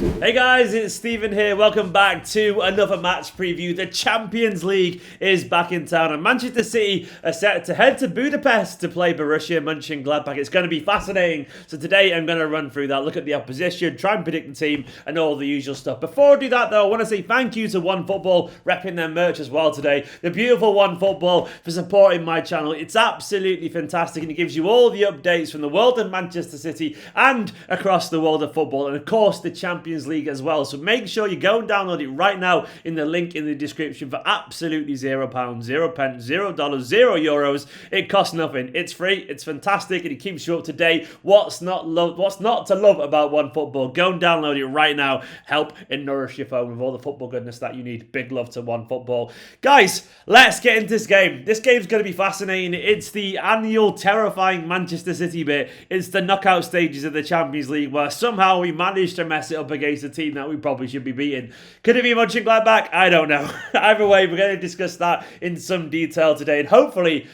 Hey guys, it's Steven here. Welcome back to another match preview. The Champions League is back in town and Manchester City are set to head to Budapest to play Borussia Mönchengladbach. It's going to be fascinating. So today I'm going to run through that, look at the opposition, try and predict the team and all the usual stuff. Before I do that though, I want to say thank you to OneFootball, repping their merch as well today. The beautiful OneFootball for supporting my channel. It's absolutely fantastic and it gives you all the updates from the world of Manchester City and across the world of football and of course the Champions League as well. So make sure you go and download it right now in the link in the description for absolutely £0, 0 pence, $0, €0. It costs nothing. It's free. It's fantastic and it keeps you up to date. What's not to love about OneFootball? Go and download it right now. Help and nourish your phone with all the football goodness that you need. Big love to OneFootball. Guys, let's get into this game. This game's going to be fascinating. It's the annual terrifying Manchester City bit. It's the knockout stages of the Champions League where somehow we managed to mess it up against a team that we probably should be beating. Could it be Mönchengladbach? I don't know. Either way, we're going to discuss that in some detail today. And hopefully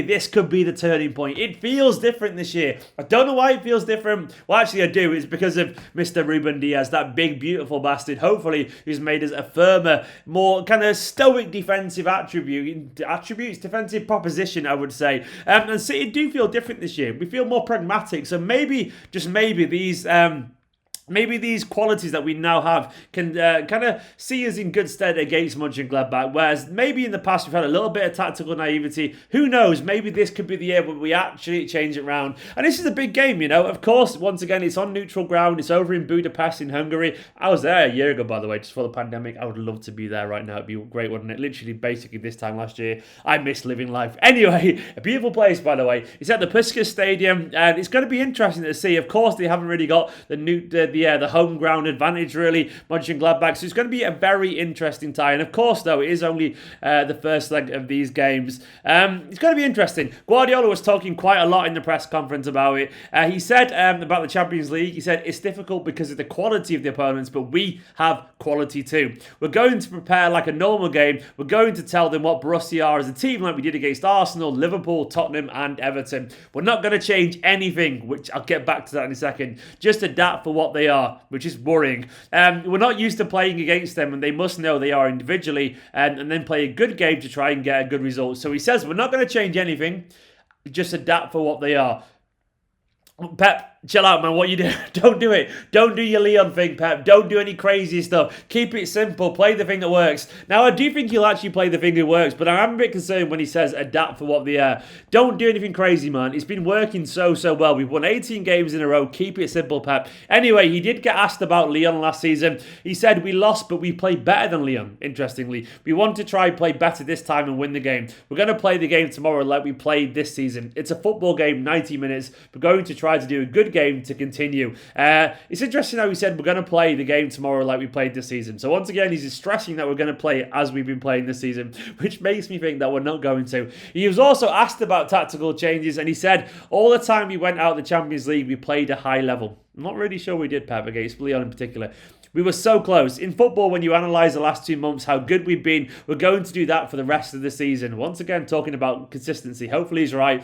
this could be the turning point. It feels different this year. I don't know why it feels different. Well, actually I do. It's because of Mr. Ruben Diaz, that big, beautiful bastard. Hopefully, who's made us a firmer, more kind of stoic defensive defensive proposition, I would say. And City do feel different this year. We feel more pragmatic. So maybe, just maybe, maybe these qualities that we now have can kind of see us in good stead against Mönchengladbach, whereas maybe in the past we've had a little bit of tactical naivety. Who knows? Maybe this could be the year where we actually change it around. And this is a big game, you know. Of course, once again, it's on neutral ground. It's over in Budapest in Hungary. I was there a year ago, by the way, just before the pandemic. I would love to be there right now. It'd be great, wouldn't it? Literally, basically this time last year. I miss living life. Anyway, a beautiful place, by the way. It's at the Puskas Stadium, and it's going to be interesting to see. Of course, they haven't really got the home ground advantage, really, Mönchengladbach. So it's going to be a very interesting tie. And of course, though, it is only the first leg of these games. It's going to be interesting. Guardiola was talking quite a lot in the press conference about it. He said about the Champions League, he said, it's difficult because of the quality of the opponents, but we have quality too. We're going to prepare like a normal game. We're going to tell them what Borussia are as a team, like we did against Arsenal, Liverpool, Tottenham, and Everton. We're not going to change anything, which I'll get back to that in a second. Just adapt for what they are, which is worrying. We're not used to playing against them, and they must know they are individually, and then play a good game to try and get a good result. So he says, we're not going to change anything, just adapt for what they are. Pep, chill out, man. What you do? Don't do it. Don't do your Leon thing, Pep. Don't do any crazy stuff. Keep it simple. Play the thing that works. Now, I do think he'll actually play the thing that works, but I am a bit concerned when he says adapt for what they are. Don't do anything crazy, man. It's been working so well. We've won 18 games in a row. Keep it simple, Pep. Anyway, he did get asked about Lyon last season. He said, we lost, but we played better than Lyon, interestingly. We want to try play better this time and win the game. We're going to play the game tomorrow like we played this season. It's a football game, 90 minutes. We're going to try to do a good game to continue. It's interesting how he said we're going to play the game tomorrow like we played this season. So once again, he's stressing that we're going to play as we've been playing this season, which makes me think that we're not going to. He was also asked about tactical changes, and he said all the time we went out of the Champions League, we played a high level. I'm not really sure we did, Pep, against Lyon in particular. We were so close. In football, when you analyse the last 2 months, how good we've been, we're going to do that for the rest of the season. Once again, talking about consistency. Hopefully he's right.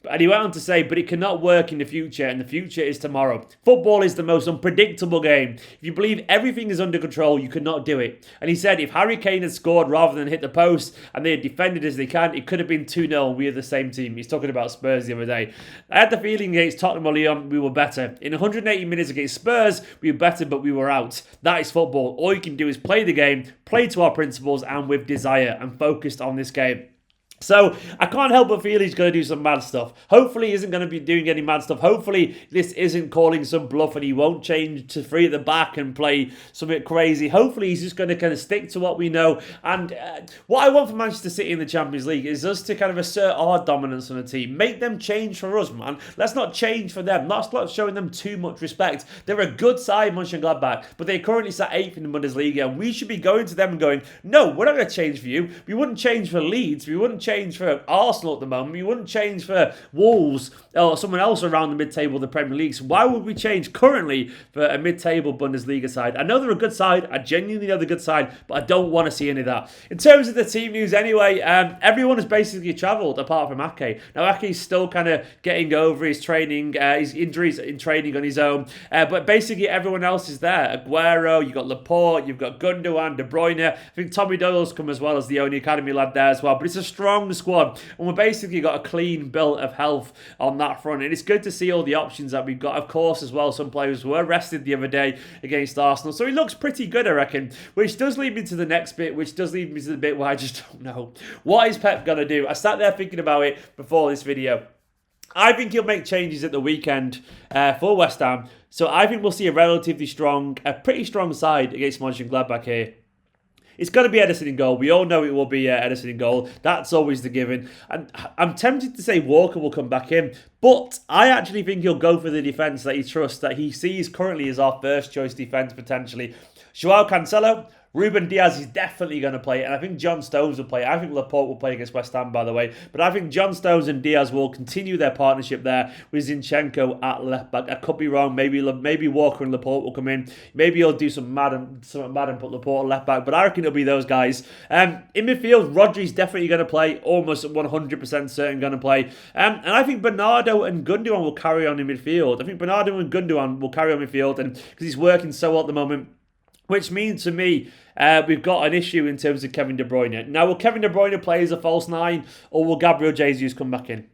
And he went on to say, but it cannot work in the future, and the future is tomorrow. Football is the most unpredictable game. If you believe everything is under control, you cannot do it. And he said, if Harry Kane had scored rather than hit the post, and they had defended as they can, it could have been 2-0, and we are the same team. He's talking about Spurs the other day. I had the feeling against Tottenham or Lyon, we were better. In 180 minutes against Spurs, we were better, but we were out. That is football. All you can do is play the game, play to our principles, and with desire, and focused on this game. So I can't help but feel he's going to do some mad stuff. Hopefully he isn't going to be doing any mad stuff. Hopefully this isn't calling some bluff and he won't change to three at the back and play something crazy. Hopefully he's just going to kind of stick to what we know. And what I want for Manchester City in the Champions League is us to kind of assert our dominance on the team. Make them change for us, man. Let's not change for them. Let's not showing them too much respect. They're a good side, Mönchengladbach, but they're currently sat 8th in the Bundesliga, and we should be going to them and going, no, we're not going to change for you. We wouldn't change for Leeds. We wouldn't change change for Arsenal at the moment. You wouldn't change for Wolves or someone else around the mid-table of the Premier League. So why would we change currently for a mid-table Bundesliga side? I know they're a good side. I genuinely know they're a good side, but I don't want to see any of that. In terms of the team news anyway, everyone has basically travelled apart from Ake. Now, Ake's still kind of getting over his training, his injuries in training on his own. But basically everyone else is there. Aguero, you've got Laporte, you've got Gundogan, De Bruyne. I think Tommy Doyle's come as well as the only academy lad there as well. But it's a strong squad. And we've basically got a clean bill of health on that front. And it's good to see all the options that we've got. Of course, as well, some players were rested the other day against Arsenal. So he looks pretty good, I reckon. Which does lead me to the next bit, which does lead me to the bit where I just don't know. What is Pep going to do? I sat there thinking about it before this video. I think he'll make changes at the weekend for West Ham. So I think we'll see a pretty strong side against Monchengladbach here. It's going to be Ederson in goal. We all know it will be Ederson in goal. That's always the given. And I'm tempted to say Walker will come back in. But I actually think he'll go for the defence that he trusts, that he sees currently as our first choice defence potentially. Joao Cancelo, Ruben Diaz is definitely going to play, and I think John Stones will play. I think Laporte will play against West Ham, by the way. But I think John Stones and Diaz will continue their partnership there with Zinchenko at left back. I could be wrong. Maybe Walker and Laporte will come in. Maybe he'll do something mad and put Laporte at left back. But I reckon it'll be those guys. In midfield, Rodri's definitely going to play. Almost 100% certain going to play. And I think Bernardo and Gundogan will carry on in midfield. And because he's working so well at the moment. Which means to me, we've got an issue in terms of Kevin De Bruyne. Now, will Kevin De Bruyne play as a false nine, or will Gabriel Jesus come back in?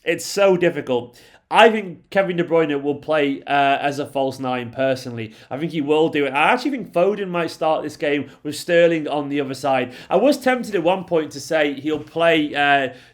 It's so difficult. I think Kevin De Bruyne will play as a false nine, personally. I think he will do it. I actually think Foden might start this game with Sterling on the other side. I was tempted at one point to say he'll play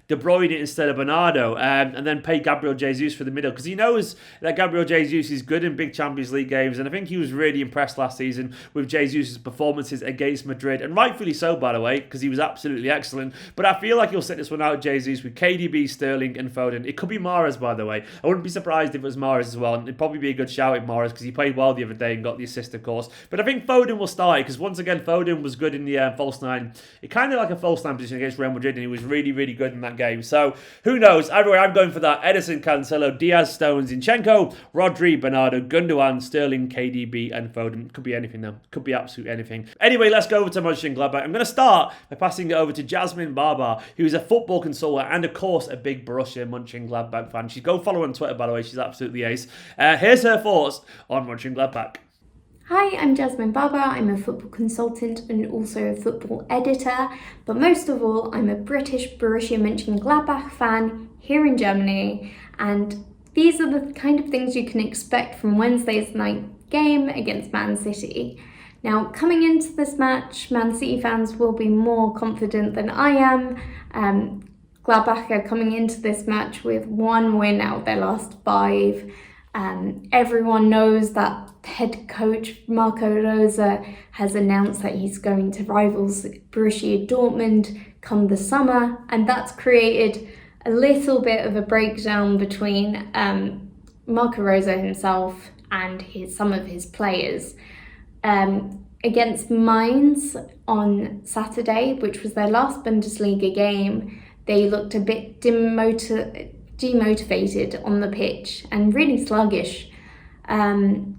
De Bruyne instead of Bernardo and then pay Gabriel Jesus for the middle, because he knows that Gabriel Jesus is good in big Champions League games, and I think he was really impressed last season with Jesus' performances against Madrid, and rightfully so, by the way, because he was absolutely excellent. But I feel like he'll sit this one out, Jesus, with KDB, Sterling and Foden. It could be Mahrez, by the way. I wouldn't be surprised if it was Mahrez as well, and it'd probably be a good shout at Mahrez because he played well the other day and got the assist, of course. But I think Foden will start it, because once again, Foden was good in the false nine. It kind of like a false nine position against Real Madrid, and he was really, really good in that game. So who knows? Either way, I'm going for that. Ederson, Cancelo, Diaz, Stones, Zinchenko, Rodri, Bernardo, Gundogan, Sterling, KDB and Foden. Could be anything though. Could be absolutely anything. Anyway, let's go over to Mönchengladbach. I'm going to start by passing it over to Jasmine Barbar, who is a football consultant and, of course, a big Borussia Mönchengladbach fan. Go follow her on Twitter, by the way. She's absolutely ace. Here's her thoughts on Mönchengladbach. Hi, I'm Jasmine Barber. I'm a football consultant and also a football editor, but most of all, I'm a British Borussia Mönchengladbach fan here in Germany, and these are the kind of things you can expect from Wednesday's night game against Man City. Now, coming into this match, Man City fans will be more confident than I am. Gladbach are coming into this match with one win out of their last 5. Everyone knows that head coach Marco Rose has announced that he's going to rivals Borussia Dortmund come the summer, and that's created a little bit of a breakdown between Marco Rose himself and some of his players. Against Mainz on Saturday, which was their last Bundesliga game, they looked a bit demotivated on the pitch and really sluggish.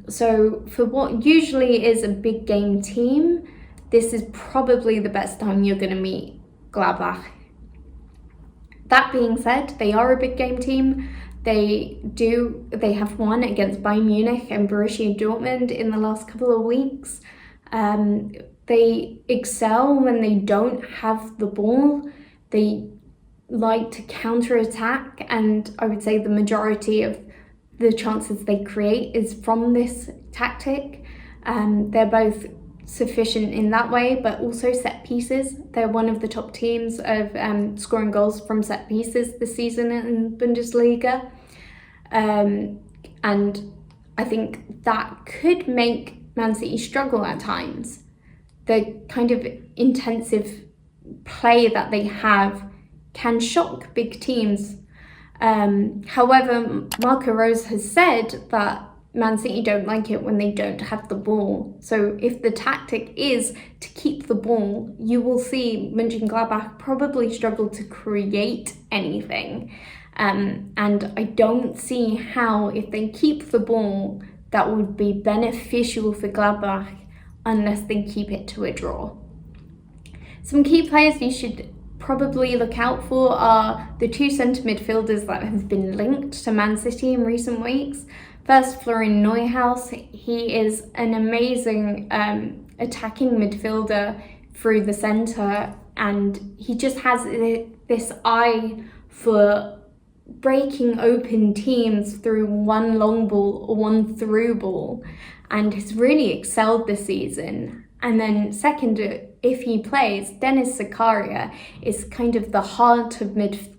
So for what usually is a big game team, this is probably the best time you're going to meet Gladbach. That being said, they are a big game team. They have won against Bayern Munich and Borussia Dortmund in the last couple of weeks. They excel when they don't have the ball. They like to counter-attack, and I would say the majority of the chances they create is from this tactic. They're both sufficient in that way, but also set pieces. They're one of the top teams of scoring goals from set pieces this season in Bundesliga. And I think that could make Man City struggle at times. The kind of intensive play that they have can shock big teams. However, Marco Rose has said that Man City don't like it when they don't have the ball. So if the tactic is to keep the ball, you will see Mönchengladbach probably struggle to create anything. And I don't see how, if they keep the ball, that would be beneficial for Gladbach unless they keep it to a draw. Some key players you should probably look out for are the two centre midfielders that have been linked to Man City in recent weeks. First, Florian Neuhaus. He is an amazing attacking midfielder through the centre, and he just has this eye for breaking open teams through one long ball or one through ball, and has really excelled this season. And then second, if he plays, Dennis Zakaria is kind of the heart of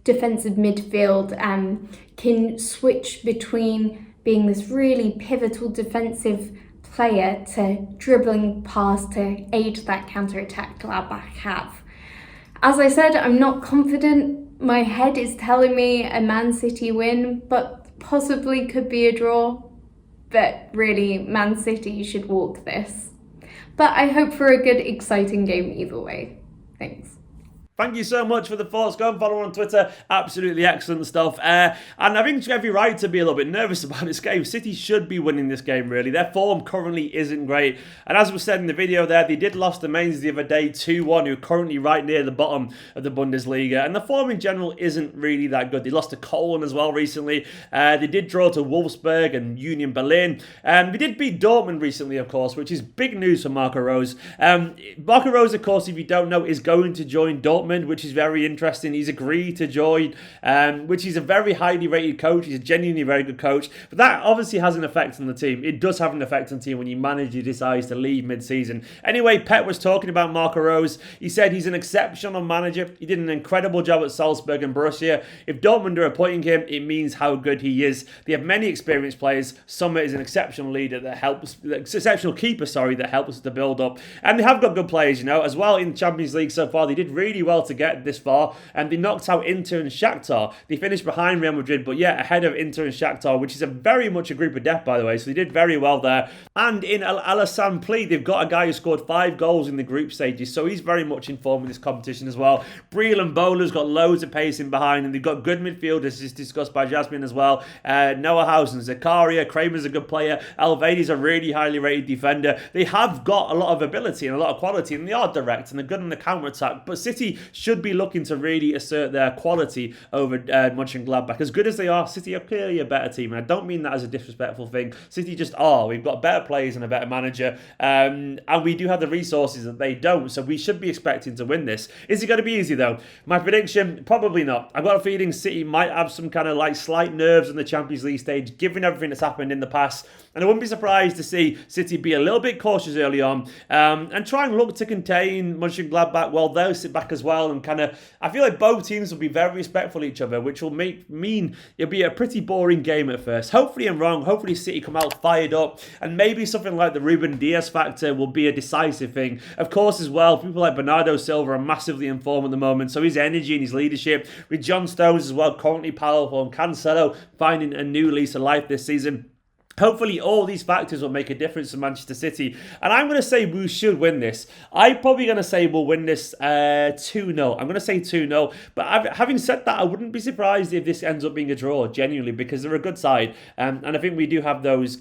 defensive midfield and can switch between being this really pivotal defensive player to dribbling past to aid that counter-attack Gladbach have. As I said, I'm not confident. My head is telling me a Man City win, but possibly could be a draw. But really, Man City should walk this. But I hope for a good, exciting game either way. Thanks. Thank you so much for the thoughts. Go and follow her on Twitter. Absolutely excellent stuff. And I think you have every right to be a little bit nervous about this game. City should be winning this game, really. Their form currently isn't great. And as was said in the video there, they did lost to Mainz the other day 2-1, who are currently right near the bottom of the Bundesliga. And the form in general isn't really that good. They lost to Cologne as well recently. They did draw to Wolfsburg and Union Berlin. They did beat Dortmund recently, of course, which is big news for Marco Rose. Marco Rose, of course, if you don't know, is going to join Dortmund, which is very interesting. He's agreed to join, which is a very highly rated coach. He's a genuinely very good coach. But that obviously has an effect on the team. It does have an effect on the team when your manager decides to leave mid-season. Anyway, Pep was talking about Marco Rose. He said he's an exceptional manager. He did an incredible job at Salzburg and Borussia. If Dortmund are appointing him, it means how good he is. They have many experienced players. Sommer is an exceptional leader that helps, exceptional keeper, that helps to build up. And they have got good players, as well in the Champions League so far. They did really well to get this far, and they knocked out Inter and Shakhtar. They finished behind Real Madrid, but yeah, ahead of Inter and Shakhtar, which is very much a group of death, by the way, so they did very well there. And in Alassane Pli, they've got a guy who scored 5 goals in the group stages, so he's very much in form in this competition as well. Briel and Bowler's got loads of pace in behind, and they've got good midfielders, as discussed by Jasmine as well. Noah House and Zakaria, Kramer's a good player, Elvedi's a really highly rated defender. They have got a lot of ability and a lot of quality, and they are direct, and they're good on the counter-attack, but City should be looking to really assert their quality over Mönchengladbach. As good as they are, City are clearly a better team, and I don't mean that as a disrespectful thing. City just are. We've got better players and a better manager, and we do have the resources that they don't, so we should be expecting to win this. Is it going to be easy, though? My prediction, probably not. I've got a feeling City might have some kind of slight nerves in the Champions League stage, given everything that's happened in the past, and I wouldn't be surprised to see City be a little bit cautious early on, and try and look to contain Mönchengladbach while they'll sit back as well, and I feel like both teams will be very respectful of each other, which will mean it'll be a pretty boring game at first. Hopefully I'm wrong. Hopefully City come out fired up, and maybe something like the Ruben Dias factor will be a decisive thing. Of course, as well, people like Bernardo Silva are massively in form at the moment, so his energy and his leadership, with John Stones as well, currently powerful, and Cancelo finding a new lease of life this season. Hopefully all these factors will make a difference to Manchester City. And I'm going to say we should win this. I'm probably going to say we'll win this 2-0. I'm going to say 2-0. But having said that, I wouldn't be surprised if this ends up being a draw, genuinely, because they're a good side. And I think we do have those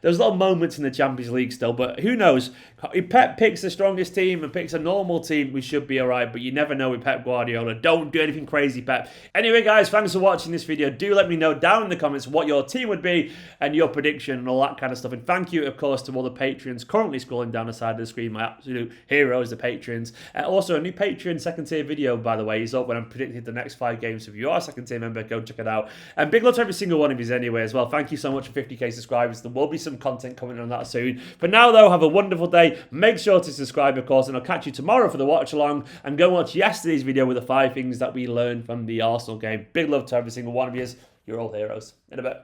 those little moments in the Champions League still, but who knows? If Pep picks the strongest team and picks a normal team, we should be alright, but you never know with Pep Guardiola. Don't do anything crazy, Pep. Anyway, guys, thanks for watching this video. Do let me know down in the comments what your team would be and your prediction and all that kind of stuff. And thank you, of course, to all the Patreons currently scrolling down the side of the screen, my absolute heroes, the Patreons. Also, a new Patreon second tier video, by the way, is up when I'm predicting the next 5 games. So if you are a second tier member, go check it out. And big love to every single one of you anyway as well. Thank you so much for 50k subscribers. There will be some content coming on that soon. For now, though, have a wonderful day. Make sure to subscribe, of course, and I'll catch you tomorrow for the watch along, and go watch yesterday's video with the 5 things that we learned from the Arsenal game. Big love to every single one of you. You're all heroes. In a bit.